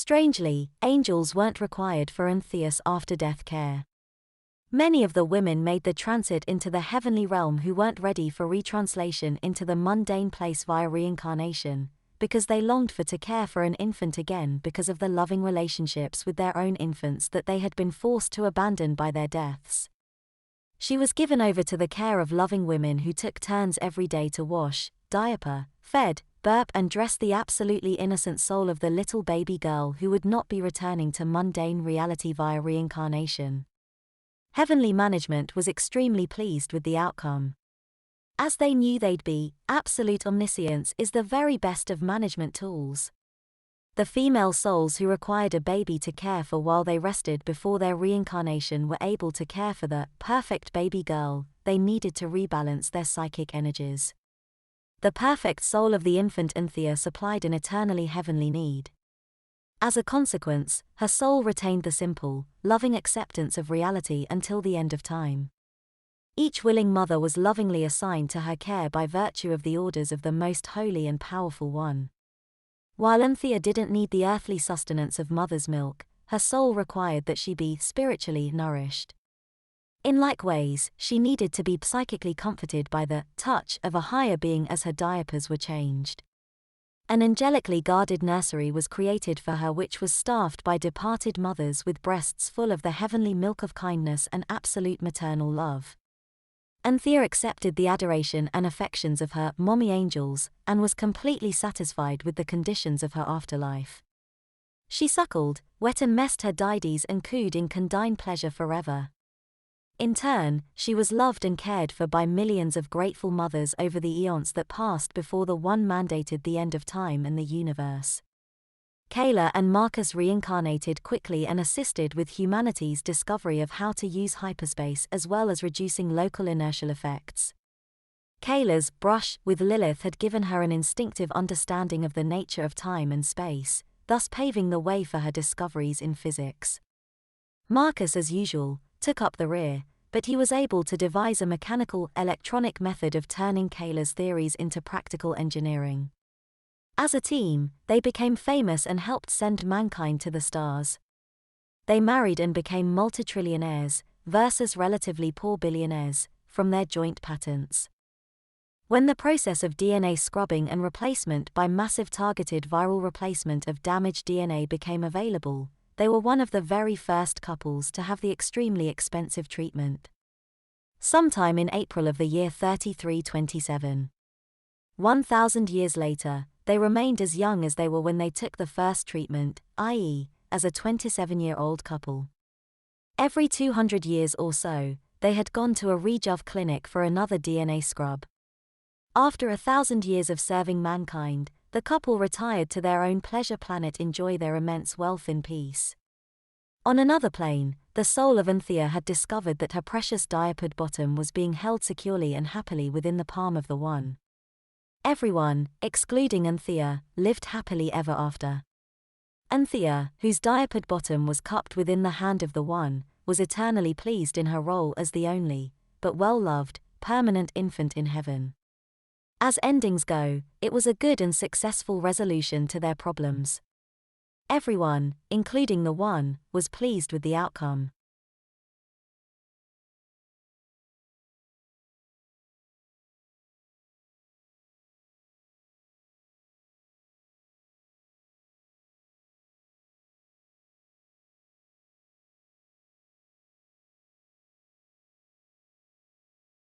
Strangely, angels weren't required for Anthea's after-death care. Many of the women made the transit into the heavenly realm who weren't ready for retranslation into the mundane place via reincarnation, because they longed to care for an infant again because of the loving relationships with their own infants that they had been forced to abandon by their deaths. She was given over to the care of loving women who took turns every day to wash, diaper, fed, burp and dress the absolutely innocent soul of the little baby girl who would not be returning to mundane reality via reincarnation. Heavenly management was extremely pleased with the outcome. As they knew they'd be, absolute omniscience is the very best of management tools. The female souls who required a baby to care for while they rested before their reincarnation were able to care for the perfect baby girl they needed to rebalance their psychic energies. The perfect soul of the infant Anthea supplied an eternally heavenly need. As a consequence, her soul retained the simple, loving acceptance of reality until the end of time. Each willing mother was lovingly assigned to her care by virtue of the orders of the most holy and powerful one. While Anthea didn't need the earthly sustenance of mother's milk, her soul required that she be spiritually nourished. In like ways, she needed to be psychically comforted by the touch of a higher being as her diapers were changed. An angelically guarded nursery was created for her which was staffed by departed mothers with breasts full of the heavenly milk of kindness and absolute maternal love. Anthea accepted the adoration and affections of her mommy angels and was completely satisfied with the conditions of her afterlife. She suckled, wet and messed her deities and cooed in condign pleasure forever. In turn, she was loved and cared for by millions of grateful mothers over the eons that passed before the one mandated the end of time and the universe. Kayla and Marcus reincarnated quickly and assisted with humanity's discovery of how to use hyperspace as well as reducing local inertial effects. Kayla's brush with Lilith had given her an instinctive understanding of the nature of time and space, thus paving the way for her discoveries in physics. Marcus, as usual, took up the rear, but he was able to devise a mechanical, electronic method of turning Kayla's theories into practical engineering. As a team, they became famous and helped send mankind to the stars. They married and became multi-trillionaires, versus relatively poor billionaires, from their joint patents. When the process of DNA scrubbing and replacement by massive targeted viral replacement of damaged DNA became available, they were one of the very first couples to have the extremely expensive treatment. Sometime in April of the year 3327. 1,000 years later, they remained as young as they were when they took the first treatment, i.e., as a 27-year-old couple. Every 200 years or so, they had gone to a rejuv clinic for another DNA scrub. After 1,000 years of serving mankind, the couple retired to their own pleasure planet to enjoy their immense wealth in peace. On another plane, the soul of Anthea had discovered that her precious diapered bottom was being held securely and happily within the palm of the One. Everyone, excluding Anthea, lived happily ever after. Anthea, whose diapered bottom was cupped within the hand of the One, was eternally pleased in her role as the only, but well-loved, permanent infant in heaven. As endings go, it was a good and successful resolution to their problems. Everyone, including the One, was pleased with the outcome.